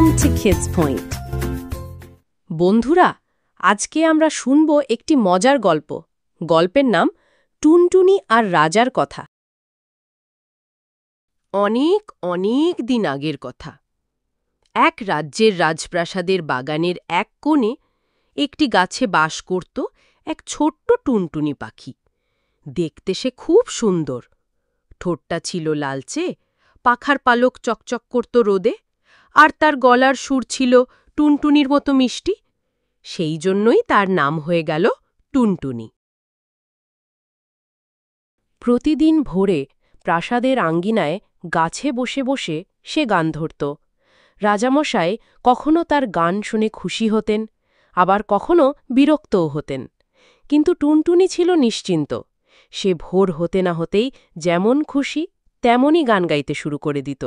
Welcome to Kids Point. বন্ধুরা, আজকে আমরা শুনব একটি মজার গল্প। গল্পের নাম টুনটুনি আর রাজার কথা। অনেক অনেক দিন আগের কথা। এক রাজ্যের রাজপ্রাসাদের বাগানের এক কোণে একটি গাছে বাস করত এক ছোট্ট টুনটুনি পাখি। দেখতে সে খুব সুন্দর। ঠোঁটটা ছিল লালচে, পাখার পালক চকচক করত রোদে, আর তার গলার সুর ছিল টুনটুনির মতো মিষ্টি। সেই জন্যই তার নাম হয়ে গেল টুনটুনি। প্রতিদিন ভোরে প্রাসাদের আঙ্গিনায় গাছে বসে বসে সে গান ধরত। রাজামশাই কখনো তার গান শুনে খুশি হতেন, আবার কখনো বিরক্তও হতেন। কিন্তু টুনটুনি ছিল নিশ্চিন্ত। সে ভোর হতে না হতেই যেমন খুশি তেমনই গান গাইতে শুরু করে দিত।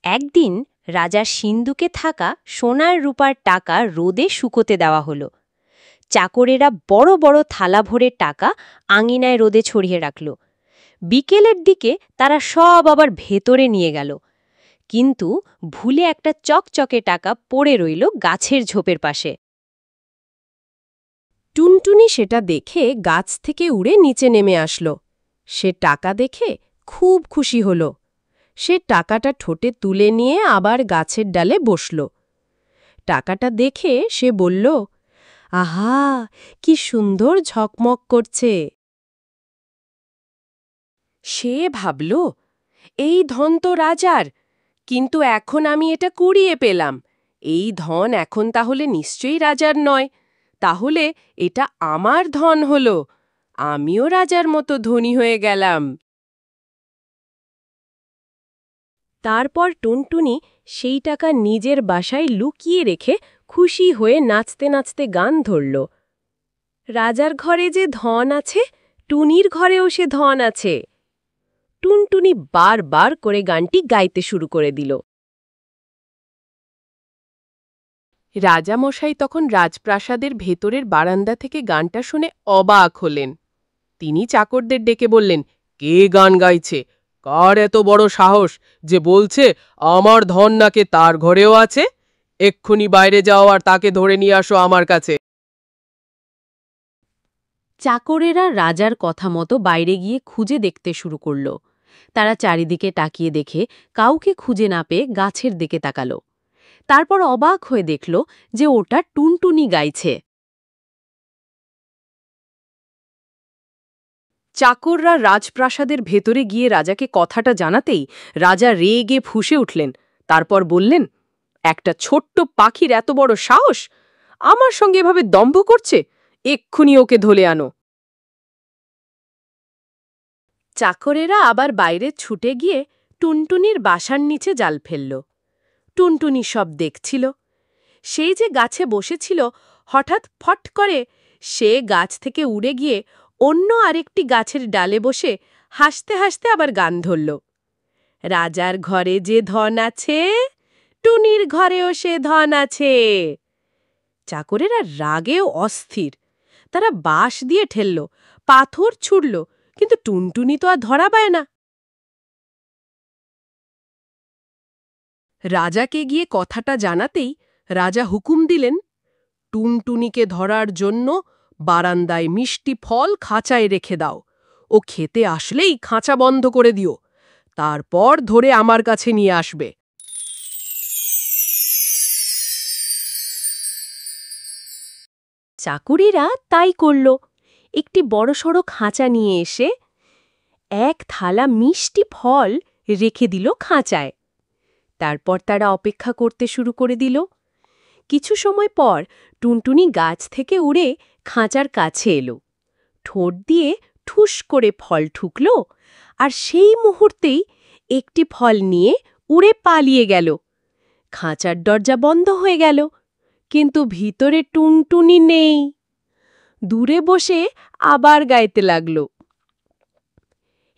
একদিন রাজার সিন্দুকে থাকা সোনার রূপার টাকা রোদে শুকোতে দেওয়া হলো। চাকরেরা বড় বড় থালা ভরে টাকা আঙিনায় রোদে ছড়িয়ে রাখল। বিকেলের দিকে তারা সব আবার ভেতরে নিয়ে গেল, কিন্তু ভুলে একটা চকচকে টাকা পড়ে রইল গাছের ঝোপের পাশে। টুনটুনি সেটা দেখে গাছ থেকে উড়ে নিচে নেমে আসল। সে টাকা দেখে খুব খুশি হল। সে টাকাটা ঠোঁটে তুলে নিয়ে আবার গাছের ডালে বসল। টাকাটা দেখে সে বলল, আহা, কি সুন্দর ঝকমক করছে। সে ভাবল, এই ধন তো রাজার, কিন্তু এখন আমি এটা কুড়িয়ে পেলাম। এই ধন এখন তাহলে নিশ্চয়ই রাজার নয়, তাহলে এটা আমার ধন হল। আমিও রাজার মতো ধনী হয়ে গেলাম। তারপর টুনটুনি সেই টাকা নিজের বাসায় লুকিয়ে রেখে খুশি হয়ে নাচতে নাচতে গান ধরল। রাজার ঘরে যে ধন আছে, টুনির ঘরেও সে ধন আছে। টুনটুনি বারবার করে গানটি গাইতে শুরু করে দিল। রাজামশাই তখন রাজপ্রাসাদের ভেতরের বারান্দা থেকে গানটা শুনে অবাক হলেন। তিনি চাকরদের ডেকে বললেন, কে গান গাইছে? কার এত বড় সাহস যে বলছে আমার ধন নাকি তার ঘরেও আছে? এক্ষুনি বাইরে যাও আর তাকে ধরে নিয়ে আসো আমার কাছে। চাকরেরা রাজার কথা মতো বাইরে গিয়ে খুঁজে দেখতে শুরু করল। তারা চারিদিকে তাকিয়ে দেখে কাউকে খুঁজে না পেয়ে গাছের দিকে তাকালো। তারপর অবাক হয়ে দেখল যে ওটা টুনটুনি গাইছে। চাকররা রাজপ্রাসাদের ভেতরে গিয়ে রাজাকে কথাটা জানাতেই রাজা রেগে ফুঁসে উঠলেন। তারপর বললেন, একটা ছোট্ট পাখির এত বড় সাহস! আমার সঙ্গে এভাবে দম্ভ করছে, এক্ষুনি ওকে ধরে আনো। চাকরেরা আবার বাইরে ছুটে গিয়ে টুনটুনির বাসার নিচে জাল ফেলল। টুনটুনি সব দেখছিল। সেই যে গাছে বসেছিল, হঠাৎ ফট করে সে গাছ থেকে উড়ে গিয়ে অন্য আরেকটি গাছের ডালে বসে হাসতে হাসতে আবার গান ধরল। রাজার ঘরে যে ধন আছে, টুনির ঘরেও সে ধন আছে। চাকরেরা রাগেও অস্থির। তারা বাঁশ দিয়ে ঠেলল, পাথর ছুড়ল, কিন্তু টুনটুনি তো আর ধরা পায় না। রাজাকে গিয়ে কথাটা জানাতেই রাজা হুকুম দিলেন, টুনটুনিকে ধরার জন্য বারান্দায় মিষ্টি ফল খাঁচায় রেখে দাও। ও খেতে আসলেই খাঁচা বন্ধ করে দিও, তারপর ধরে আমার কাছে নিয়ে আসবে। চাকুরিরা তাই করল। একটি বড়সড় খাঁচা নিয়ে এসে এক থালা মিষ্টি ফল রেখে দিল খাঁচায়। তারপর তারা অপেক্ষা করতে শুরু করে দিল। কিছু সময় পর টুনটুনি গাছ থেকে উড়ে খাঁচার কাছে এলো। ঠোঁট দিয়ে ঠুস করে ফল ঠুকল, আর সেই মুহূর্তেই একটি ফল নিয়ে উড়ে পালিয়ে গেল। খাঁচার দরজা বন্ধ হয়ে গেল, কিন্তু ভিতরে টুনটুনি নেই। দূরে বসে আবার গাইতে লাগল,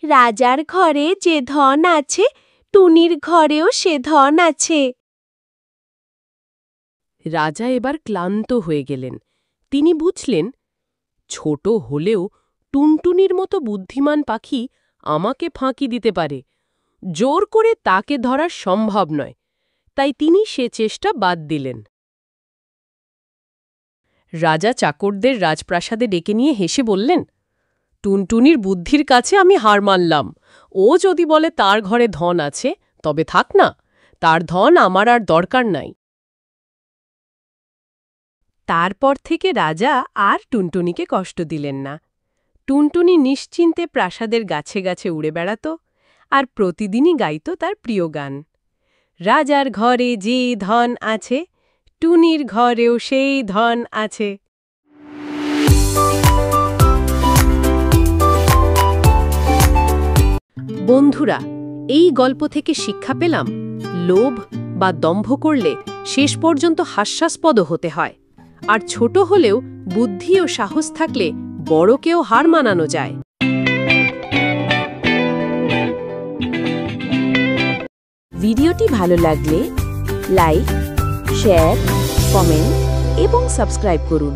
রাজার ঘরে যে ধন আছে, টুনির ঘরেও সে ধন আছে। রাজা এবার ক্লান্ত হয়ে গেলেন। তিনি বুঝলেন, ছোট হলেও টুনটুনির মতো বুদ্ধিমান পাখি আমাকে ফাঁকি দিতে পারে। জোর করে তাকে ধরা সম্ভব নয়। তাই তিনি সে চেষ্টা বাদ দিলেন। রাজা চাকরদের রাজপ্রাসাদে ডেকে নিয়ে হেসে বললেন, টুনটুনির বুদ্ধির কাছে আমি হার মানলাম। ও যদি বলে তার ঘরে ধন আছে, তবে থাক না, তার ধন আমার আর দরকার নাই। তারপর থেকে রাজা আর টুনটুনিকে কষ্ট দিলেন না। টুনটুনি নিশ্চিন্তে প্রাসাদের গাছে গাছে উড়ে বেড়াত আর প্রতিদিনই গাইত তার প্রিয় গান, রাজার ঘরে যে ধন আছে, টুনির ঘরেও সেই ধন আছে। বন্ধুরা, এই গল্প থেকে শিক্ষা পেলাম, লোভ বা দম্ভ করলে শেষ পর্যন্ত হাস্যাস্পদ হতে হয়, আর ছোট হলেও বুদ্ধি ও সাহস থাকলে বড়কেও হার মানানো যায়। ভিডিওটি ভালো লাগলে লাইক, শেয়ার, কমেন্ট এবং সাবস্ক্রাইব করুন।